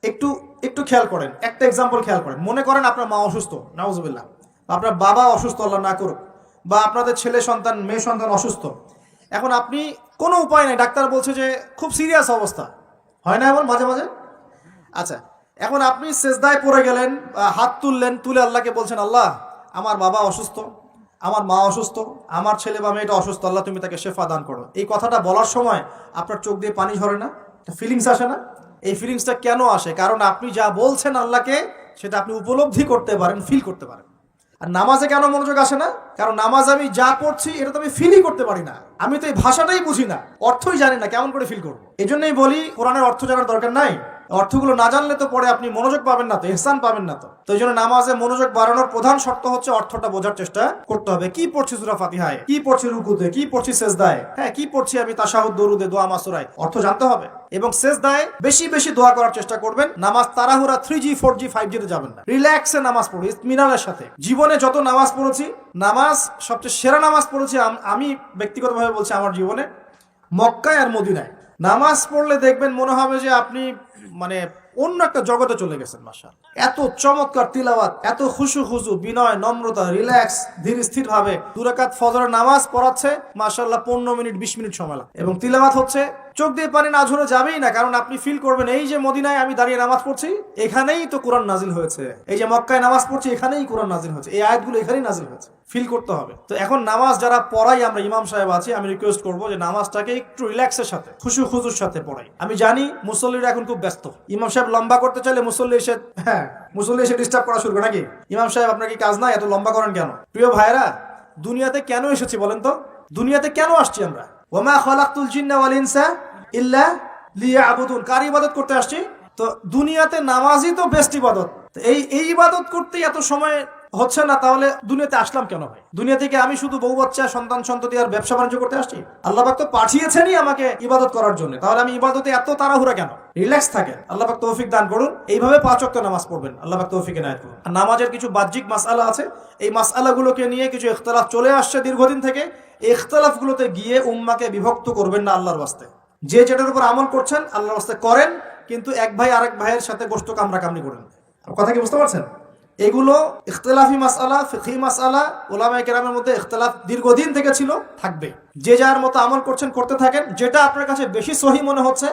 একটু একটু খেয়াল করেন, একটা এক্সাম্পল খেয়াল করেন। মনে করেন আপনার মা অসুস্থ, নাউজুবিল্লাহ, আপনার বাবা অসুস্থ, আল্লাহ না করুক, বা আপনাদের ছেলে সন্তান মেয়ে সন্তান অসুস্থ। এখন আপনি কোনো উপায় নেই, ডাক্তার বলছে যে খুব সিরিয়াস অবস্থা, হয় না এমন মাঝে মাঝে? আচ্ছা, এখন আপনি সেজদায় পড়ে গেলেন, হাত তুললেন, তুলে আল্লাহকে বলছেন, আল্লাহ আমার বাবা অসুস্থ, আমার মা অসুস্থ, আমার ছেলে বা মেয়েটা অসুস্থ, আল্লাহ তুমি তাকে শেফা দান করো। এই কথাটা বলার সময় আপনার চোখ দিয়ে পানি ঝরে না? ফিলিংস আসে না? এই ফিলিংসটা কেন আসে? কারণ আপনি যা বলছেন আল্লাহকে সেটা আপনি উপলব্ধি করতে পারেন, ফিল করতে পারেন। আর নামাজে কেন মনোযোগ আসে না? কারণ নামাজ আমি যা পড়ছি এটা তো আমি ফিলই করতে পারি না, আমি তো এই ভাষাটাই বুঝি না, অর্থই জানি না, কেমন করে ফিল করবো? এই জন্যই বলি কোরআনের অর্থ জানার দরকার নাই। অর্থগুলো না জানলে তো পরে আপনি মনোযোগ পাবেন না, তো ইহসান পাবেন না। তো এই জন্য নামাজে মনোযোগ বাড়ানোর প্রধান শর্ত হচ্ছে অর্থটা বোঝার চেষ্টা করতে হবে। কি পড়ছি সূরা ফাতিহায়, কি পড়ছি রুকুতে, কি পড়ছি সেজদায়, হ্যাঁ কি পড়ছি আমি তাশাহুদ, দরুদে, দোয়া, মাসুরায়, অর্থ জানতে হবে। এবং সেজদায় বেশি বেশি দোয়া করার চেষ্টা করবেন। নামাজ তাড়াহুড়া 3G 4G 5G তে যাবেন না, রিল্যাক্সে নামাজ পড়ি, ইতমিনানের সাথে। জীবনে যত নামাজ পড়েছি, নামাজ সবচেয়ে সেরা নামাজ পড়েছি আমি ব্যক্তিগতভাবে বলছি, আমার জীবনে মক্কায় আর মদিনায়। নামাজ পড়লে দেখবেন মনে হবে যে আপনি মানে অন্য একটা জগতে চলে গেছেন। মাশাআল্লাহ, এত চমৎকার তিলাওয়াত, এত খুশু খুশু, বিনয়, নম্রতা, রিল্যাক্স, ধীর স্থির ভাবে 2 রাকাত ফজরের নামাজ পড়াচ্ছে, মাশাআল্লাহ 15 মিনিট 20 মিনিট সময় লাগে, এবং তিলাওয়াত হচ্ছে, চোখ দিয়ে পানি না ঝরে যাবেই না। কারণ আপনি ফিল করবেন এই যে মদিনায় আমি দাঁড়িয়ে নামাজ পড়ছি, এখানেই তো কোরআন নাজিল হয়েছে। এই যে মক্কায় নামাজ পড়ছি, এখানেই কোরআন নাজিল হয়েছে, এই আয়াতগুলো এখানেই নাজিল হয়েছে। ফিল করতে হবে। তো এখন নামাজ যারা পড়াই, আমরা ইমাম সাহেব আছি, আমি রিকোয়েস্ট করবো যে নামাজটাকে একটু রিল্যাক্সের সাথে, খুশু খুজুর সাথে পড়াই। আমি জানি মুসল্লিরা এখন খুব ব্যস্ত, ইমাম সাহেব লম্বা করতে চাইলে মুসল্লি এসে ডিস্টার্ব করা শুরু করে, নাকি ইমাম সাহেব আপনার কি কাজ নাই, এত লম্বা করেন কেন? প্রিয় ভাইরা, দুনিয়াতে কেন এসেছি বলেন তো? দুনিয়াতে কেন আসছি আমরা? ওয়ামা খালাকতুল জিন্না ওয়াল ইনসা ইল্লা লিয়াবুদুন, কার ইবাদত করতে আসছি? তো দুনিয়াতে নামাজই তো বেস্ট ইবাদত। এই ইবাদত করতে এত সময় হচ্ছে না, তাহলে দুনিয়াতে আসলাম কেন ভাই? দুনিয়া থেকে আমি শুধু বউ বাচ্চা, সন্তান সন্ততি আর ব্যবসা বাণিজ্য করতে আসছি? আল্লাহ পাক তো পাঠিয়েছেনই আমাকে ইবাদত করার জন্য, তাহলে আমি ইবাদতে এত তাড়াহুড়া কেন? রিল্যাক্স থাকেন, আল্লাহ পাক তৌফিক দান করুন। এইভাবে 5 ওয়াক্ত নামাজ পড়বেন, আল্লাহ পাক তৌফিক এনায়েত করুন। আর নামাজের কিছু বাহ্যিক মাসআলা আছে, এই মাসআলাগুলোকে নিয়ে কিছু ইখতিলাফ চলে আসছে দীর্ঘদিন থেকে। এই ইখতিলাফগুলোতে গিয়ে উম্মাকে বিভক্ত করবেন না আল্লাহর ওয়াস্তে। যে যেটার উপর আমল করছেন আল্লাহর ওয়াস্তে করেন, কিন্তু এক ভাই আরেক ভাইয়ের সাথে গোশত কামড়াকামড়ি করেন। কথা কি বুঝতে পারছেন? এগুলো ইখতিলাফি মাসআলা, ফিকহি মাসআলা, উলামায়ে কেরামের মধ্যে ইখতিলাফ দীর্ঘদিন থেকে ছিল, থাকবে। যে যার মতো আমল করছেন, করতে থাকেন। যেটা আপনার কাছে বেশি সহি মনে হচ্ছে,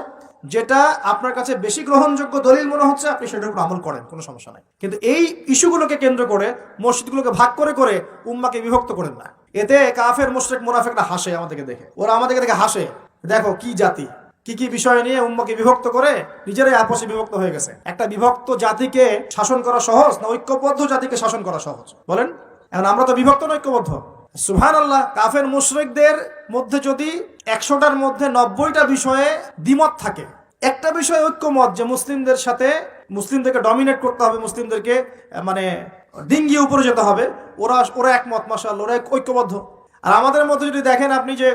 যেটা আপনার কাছে বেশি গ্রহণযোগ্য দলিল মনে হচ্ছে, আপনি সেটার উপর আমল করেন, কোনো সমস্যা নাই। কিন্তু এই ইস্যুগুলোকে কেন্দ্র করে, মসজিদগুলোকে ভাগ করে করে উম্মাকে বিভক্ত করেন না। এতে কাফের, মুশরিক, মুনাফিকরা হাসে আমাদেরকে দেখে, ওরা আমাদেরকে দেখে হাসে, দেখো কি জাতি, কি কি বিষয় নিয়ে উম্মাকে বিভক্ত করে নিজেরাই আপসে বিভক্ত হয়ে গেছে। একটা বিভক্ত জাতিকে শাসন করা সহজ না ঐক্যবদ্ধ জাতিকে শাসন করা সহজ? বলেন। এখন আমরা তো বিভক্ত না ঐক্যবদ্ধ? সুবহানাল্লাহ, কাফের মুশরিকদের মধ্যে যদি 100টার মধ্যে 90টা বিষয়ে দ্বিমত থাকে, একটা বিষয়ে ঐক্যমত যে মুসলিমদের সাথে, মুসলিমদেরকে ডমিনেট করতে হবে, মুসলিমদেরকে মানে ডিঙ্গিয়ে উপরে যেতে হবে, ওরা একমত, মাশাআল্লাহ, ওরা ঐক্যবদ্ধ। আর আমাদের মধ্যে যদি দেখেন আপনি যে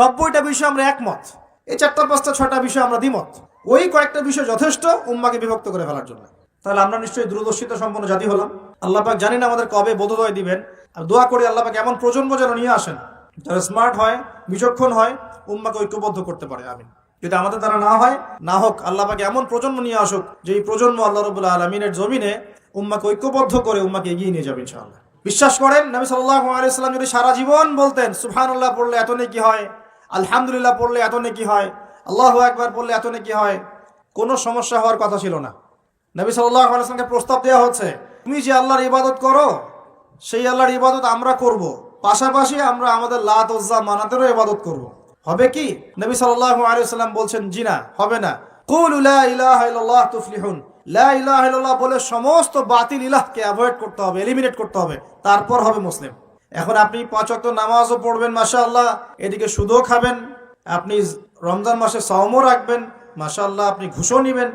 90টা বিষয় আমরা একমত, এই 4টা 5টা 6টা বিষয় আমরা দ্বিমত, ওই কয়েকটা বিষয় যথেষ্ট উম্মাকে বিভক্ত করে ফেলার জন্য। তাহলে আমরা নিশ্চয়ই দূরদর্শিতা সম্পন্ন জাতি হলাম। আল্লাহ পাক জানি না আমাদের কবে বোধোদয় দিবেন। আর দোয়া করি আল্লাহ পাক এমন প্রজন্ম যেন নিয়ে আসেন যারা স্মার্ট হয়, বিচক্ষণ হয়, উম্মাকে ঐক্যবদ্ধ করতে পারে। আমিন। যদি আমাদের দ্বারা না হয়, না হোক, আল্লাহ পাক এমন প্রজন্ম নিয়ে আসুক যে এই প্রজন্ম আল্লাহ রাব্বুল আলামিনের জমিনে উম্মাকে ঐক্যবদ্ধ করে উম্মাকে এগিয়ে নিয়ে যাবে ইনশাআল্লাহ। বিশ্বাস করেন, নবী সাল্লাল্লাহু আলাইহি ওয়াসাল্লাম যদি সারা জীবন বলতেন সুবহানাল্লাহ পড়লে এত নেকি হয়, আলহামদুলিল্লাহ পড়লে এত নেকি হয়, আল্লাহু আকবার পড়লে এত নেকি হয়, কোনো সমস্যা হওয়ার কথা ছিল না। নবী সাল্লাল্লাহু আলাইহি ওয়াসাল্লামকে প্রস্তাব দেওয়া হচ্ছে, তুমি যে আল্লাহর ইবাদত করো, সেই আল্লাহর ইবাদত আমরা করব, পাশাপাশি আমরা আমাদের লাত উজ্জা মানাতেরও ইবাদত করব। হবে কি? নবী সাল্লাল্লাহু আলাইহি ওয়াসাল্লাম বলছেন, জি না, হবে না। কুলু লা ইলাহা ইল্লাল্লাহ তুফলিহুন, লা ইলাহা ইল্লাল্লাহ বলে সমস্ত বাতিল ইলাহকে অ্যাভয়েড করতে হবে, এলিমিনেট করতে হবে, তারপর হবে মুসলিম। এখন আপনি 5 ওয়াক্ত নামাজও পড়বেন, মাশাআল্লাহ, এদিকে সুদও খাবেন, আপনি রমজান মাসে সাওমও রাখবেন, মাশাআল্লাহ, আপনি ঘুষও নিবেন,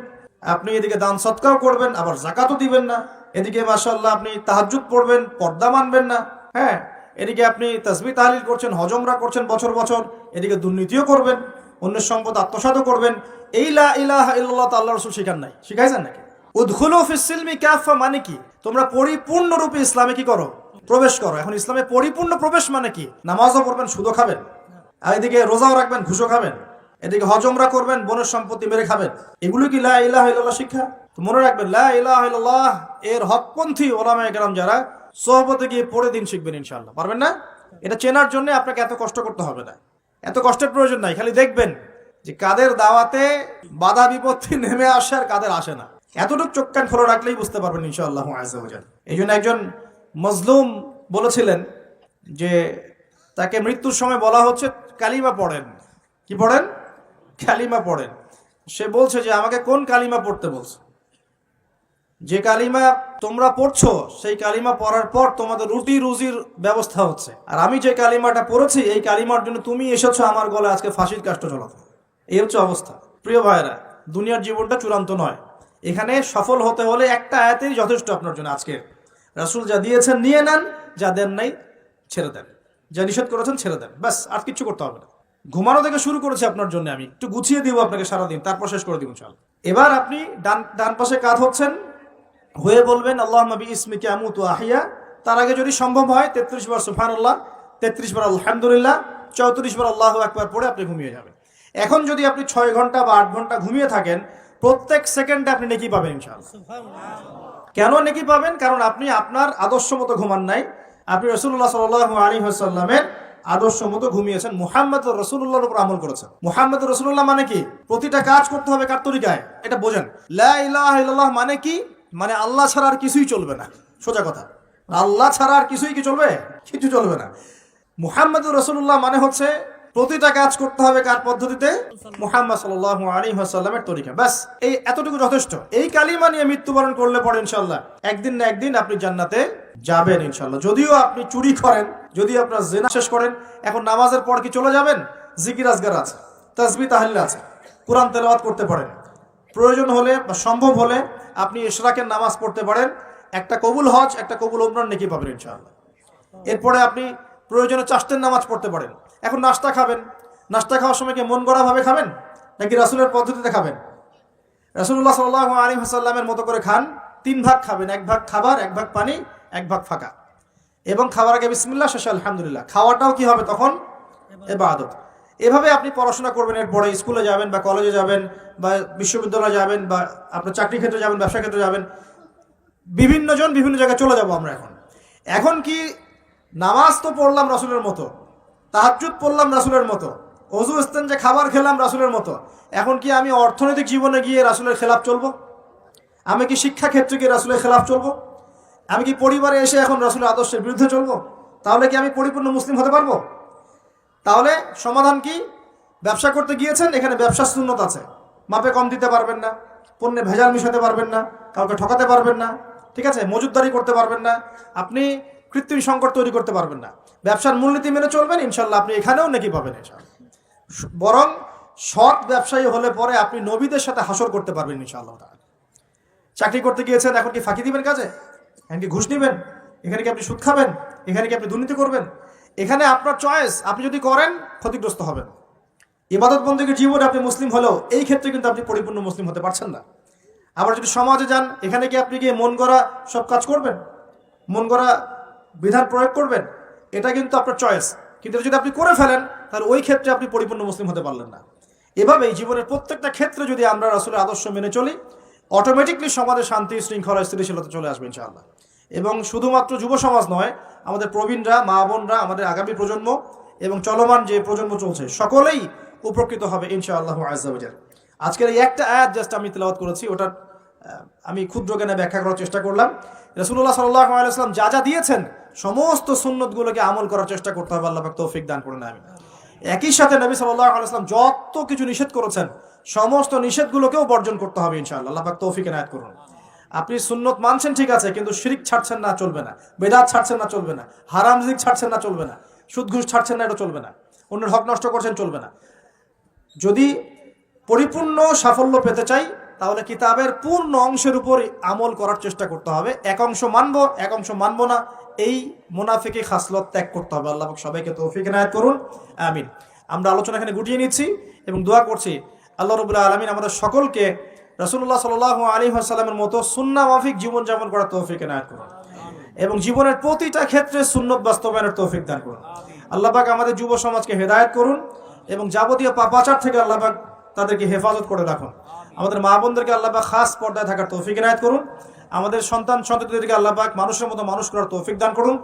আপনি এদিকে দান সদকাও করবেন, আবার যাকাতও দিবেন না, এদিকে মাশাআল্লাহ আপনি তাহাজ্জুদ পড়বেন, পর্দা মানবেন না, হ্যাঁ, এদিকে আপনি তাসবিহ তাহলিল করছেন, হজমরা করছেন বছর বছর, এদিকে দুর্নীতিও করবেন, অন্যের সম্পদ আত্মসাৎও করবেন। এই লা ইলাহা ইল্লাল্লাহ তো আল্লাহর রাসূল শিখান নাই, শিখাইছেন নাকি? উদখুলু ফিস সিলমি কাফা মানে কি? তোমরা পরিপূর্ণরূপে ইসলামে কি করো? প্রবেশ করো। এখন ইসলামে পরিপূর্ণ প্রবেশ মানে কি? নামাজও পড়বেন, সুদও খাবেন, আর এদিকে রোজাও রাখবেন, ঘুষও খাবেন, এদিকে হজমরা করবেন, বোনের সম্পত্তি মেরে খাবেন। এগুলো কি লা ইলাহা ইল্লাল্লাহ শিক্ষা? তো মনে রাখবেন, লা ইলাহা ইল্লাল্লাহ এর হকপন্থী ওলামায়ে কেরাম যারা, সোহবতে গিয়ে পড়ে দিন শিখবেন ইনশাআল্লাহ। পারবেন না? এটা চেনার জন্য আপনাকে এত কষ্ট করতে হবে না, এত কষ্টের প্রয়োজন নাই। খালি দেখবেন যে কাদের দাওয়াতে বাধা বিপত্তি নেমে আসে আর কাদের আসে না। এতটুকু চোখ কান খোলা রাখলেই বুঝতে পারবেন ইনশাআল্লাহ আযজা ওয়া জাল। এই জন্য একজন মজলুম বলেছিলেন যে তাকে মৃত্যুর সময় বলা হচ্ছে কালিমা পড়েন। কি পড়েন? কালিমা পড়েন। সে বলছে যে আমাকে কোন কালিমা পড়তে বলছে? যে কালিমা তোমরা পড়ছো সেই কালিমা পড়ার পর তোমাদের রুটি রুজির ব্যবস্থা হচ্ছে, আর আমি যে কালিমাটা পড়েছি এই কালিমার জন্য তুমি এসেছো আমার গলায় আজকে ফাঁসির কাষ্ট ঝোলাতে। এই হচ্ছে অবস্থা। প্রিয় ভাইরা, দুনিয়ার জীবনটা চূড়ান্ত নয়। এখানে সফল হতে হলে একটা আয়াতেই যথেষ্ট আপনার জন্য। আজকে রাসূল যা দিয়েছেন নিয়ে নেন, যা দেন নাই ছেড়ে দেন, যা নিষেধ করেছেন ছেড়ে দেন, ব্যাস। আর কিছু করতে হবে না। ঘুমানো থেকে শুরু করেছি আপনার জন্য, আমি একটু গুছিয়ে দিব আপনাকে সারাদিন, তারপর শেষ করে দিব ইনশাআল্লাহ। এবার আপনি ডান পাশে কাত হচ্ছেন, হয়ে বলবেন আল্লাহুম্মা বিইসমিকা আমুতু ওয়া আহইয়া। তার আগে যদি সম্ভব হয় 33 বার সুবহানাল্লাহ, 33 বার আলহামদুলিল্লাহ, 34 বার আল্লাহু আকবার পড়ে আপনি ঘুমিয়ে যাবেন। এখন যদি আপনি 6 ঘন্টা বা 8 ঘন্টা ঘুমিয়ে থাকেন, প্রত্যেক সেকেন্ডে আপনি নেকি পাবেন ইনশাআল্লাহ। কেন নেকি পাবেন? কারণ আপনি আপনার আদর্শ মতো ঘুমান নাই, আপনি রাসূলুল্লাহ সাল্লাল্লাহু আলাইহি ওয়াসাল্লামের আদর্শ মতো ঘুমিয়েছেন, মুহাম্মদুর রাসূলুল্লাহর উপর আমল করেছেন। মুহাম্মদুর রাসূলুল্লাহ মানে কি? প্রতিটা কাজ করতে হবে কার তরিকায়, এটা বোঝেন। লা ইলাহা ইল্লাল্লাহ মানে কি? মানে আল্লাহ ছাড়া আর কিছুই চলবে না। সোজা কথা, আল্লাহ ছাড়া আর কিছুই কি চলবে? কিছু চলবে না। মুহাম্মদুর রাসূলুল্লাহ মানে হচ্ছে প্রতিটা কাজ করতে হবে কার পদ্ধতিতে? মুহাম্মদ সাল্লাল্লাহু আলাইহি ওয়াসাল্লামের তরিকা। ব্যাস, এই এতটুকু যথেষ্ট। এই কালিমা নিয়ে মৃত্যুবরণ করলে পরে ইনশাআল্লাহ একদিন না একদিন আপনি জান্নাতে যাবেন ইনশাআল্লাহ। যদিও আপনি চুরি করেন, যদি আপনার জিনা শেষ করেন, এখন নামাজের পর কি চলে যাবেন? জিকির আজগার আছে, তাসবিহ তাহলিল আছে, কোরআন তেলাওয়াত করতে পারেন। প্রয়োজন হলে বা সম্ভব হলে আপনি ইশরাকের নামাজ পড়তে পারেন। একটা কবুল হজ, একটা কবুল উমরার নেকি পাবেন ইনশাআল্লাহ। এরপরে আপনি প্রয়োজনে চাষতের নামাজ পড়তে পারেন। এখন নাস্তা খাবেন, নাস্তা খাওয়ার সময় কি মন গড়া ভাবে খাবেন নাকি রাসূলের পদ্ধতিতে খাবেন? রাসূলুল্লাহ সাল্লাল্লাহু আলাইহি ওয়াসাল্লামের মতো করে খান। 3 ভাগ খাবেন, 1 ভাগ খাবার, 1 ভাগ পানি, 1 ভাগ ফাঁকা। এবং খাবার আগে বিসমিল্লাহ, শেষে আলহামদুলিল্লাহ। খাওয়াটাও কি হবে তখন? ইবাদত। এভাবে আপনি পড়াশোনা করবেন। এরপরে স্কুলে যাবেন বা কলেজে যাবেন বা বিশ্ববিদ্যালয়ে যাবেন বা আপনার চাকরি ক্ষেত্রে যাবেন, ব্যবসা ক্ষেত্রে যাবেন, বিভিন্ন জায়গায় চলে যাব আমরা। এখন কি নামাজ তো পড়লাম রাসূলের মতো, তাহাজ্জুদ পড়লাম রাসূলের মতো, ওযু ইস্তেঞ্জা খাবার খেলাম রাসূলের মতো। এখন কি আমি অর্থনৈতিক জীবনে গিয়ে রাসূলের খেলাফ চলবো? আমি কি শিক্ষা ক্ষেত্রে গিয়ে রাসূলের খেলাফ চলবো? আমি কি পরিবারে এসে এখন রাসূলের আদর্শের বিরুদ্ধে চলবো? তাহলে কি আমি পরিপূর্ণ মুসলিম হতে পারবো? তাহলে সমাধান কি? ব্যবসা করতে গিয়েছেন, এখানে ব্যবসার সুন্নত আছে। মাপে কম দিতে পারবেন না, পণ্যে ভেজাল মিশাতে পারবেন না, কাউকে ঠকাতে পারবেন না, ঠিক আছে? মজুদদারি করতে পারবেন না, আপনি কৃত্রিম সংকট তৈরি করতে পারবেন না। ব্যবসার মূলনীতি মেনে চলবেন, ইনশাল্লাহ আপনি এখানেও নেকি পাবেন ইনশাআল্লাহ। বরং সৎ ব্যবসায়ী হলে পরে আপনি নবীদের সাথে হাসর করতে পারবেন ইনশাআল্লাহ। চাকরি করতে গিয়েছেন, এখন কি ফাঁকি দিবেন কাজে? এখন কি ঘুষ নেবেন? এখানে কি আপনি সুদ খাবেন? এখানে কি আপনি দুর্নীতি করবেন? এখানে আপনার চয়েস। আপনি যদি করেন ক্ষতিগ্রস্ত হবেন। ইবাদত বন্দেগীর জীবনে আপনি মুসলিম হলেও এই ক্ষেত্রে কিন্তু আপনি পরিপূর্ণ মুসলিম হতে পারছেন না। আবার যদি সমাজে যান, এখানে কি আপনি গিয়ে মন গড়া সব কাজ করবেন, মন গড়া বিধান প্রয়োগ করবেন? এটা কিন্তু আপনার চয়েস। কিন্তু যদি আপনি করে ফেলেন, তাহলে ওই ক্ষেত্রে আপনি পরিপূর্ণ মুসলিম হতে পারলেন না। এভাবেই জীবনের প্রত্যেকটা ক্ষেত্রে যদি আমরা রাসূলের আদর্শ মেনে চলি, অটোমেটিকলি সমাজে শান্তি, শৃঙ্খলা, স্থিতিশীলতা চলে আসবে ইনশাআল্লাহ। এবং শুধুমাত্র যুব সমাজ নয়, আমাদের প্রবীণরা, মা বোনরা, আমাদের আগামী প্রজন্ম এবং চলমান যে প্রজন্ম চলছে, সকলেই উপকৃত হবে ইনশাআল্লাহ আযজা ওয়া জাল। আজকের এই একটা আয়াত জাস্ট আমি তেলাওয়াত করেছি, ওটা আমি ক্ষুদ্র জ্ঞানে ব্যাখ্যা করার চেষ্টা করলাম। রাসূলুল্লাহ সাল্লাল্লাহু আলাইহি ওয়াসাল্লাম যা যা দিয়েছেন সমস্ত সুন্নতগুলোকে আমল করার চেষ্টা করতে হবে। আল্লাহ পাক তৌফিক দান করুন, আমিন। একই সাথে নবী সাল্লাল্লাহু আলাইহি ওয়াসাল্লাম যত কিছু নিষেধ করেছেন সমস্ত নিষেধগুলোকেও বর্জন করতে হবে ইনশাআল্লাহ। আল্লাহ পাক তৌফিক এনায়েত করুন। আপনি সুন্নত মানছেন ঠিক আছে, কিন্তু শিরক ছাড়ছেন না, চলবে না। বেদাত ছাড়ছেন না, চলবে না। হারাম রিজিক ছাড়ছেন না, চলবে না। সুদ ঘুষ ছাড়ছেন না, এটা চলবে না। অন্যের হক নষ্ট করছেন, চলবে না। যদি পরিপূর্ণ সাফল্য পেতে চাই, তাহলে কিতাবের পূর্ণ অংশের উপর আমল করার চেষ্টা করতে হবে। এক অংশ মানবো, এক অংশ মানবো না, এই মুনাফিকি খাসলত ত্যাগ করতে হবে। আল্লাহ পাক সবাইকে তৌফিক এনায়েত করুন, আমিন। আমরা আলোচনা এখানে গুটিয়ে নিচ্ছি এবং দোয়া করছি আল্লাহ রাব্বুল আলামিন আমাদের সকলকে রাসূলুল্লাহ সাল্লাল্লাহু আলাইহি ওয়াসাল্লামের মতো সুন্নাহ মাফিক জীবনযাপন করার তৌফিক এনায়েত করুন এবং জীবনের প্রতিটা ক্ষেত্রে সুন্নত বাস্তবায়নের তৌফিক দান করুন। আল্লাহ পাক আমাদের যুব সমাজকে হেদায়েত করুন এবং যাবতীয় পাপাচার থেকে আল্লাহ পাক তাদেরকে হেফাজত করে রাখুন। আমাদের মা বোনদেরকে আল্লাহ পাক খাস পর্দায় থাকার তৌফিক এনায়েত করুন। আমাদের সন্তান সন্ততিদেরকে আল্লাহ পাক মানুষের মতো মানুষ করার তৌফিক দান করুন।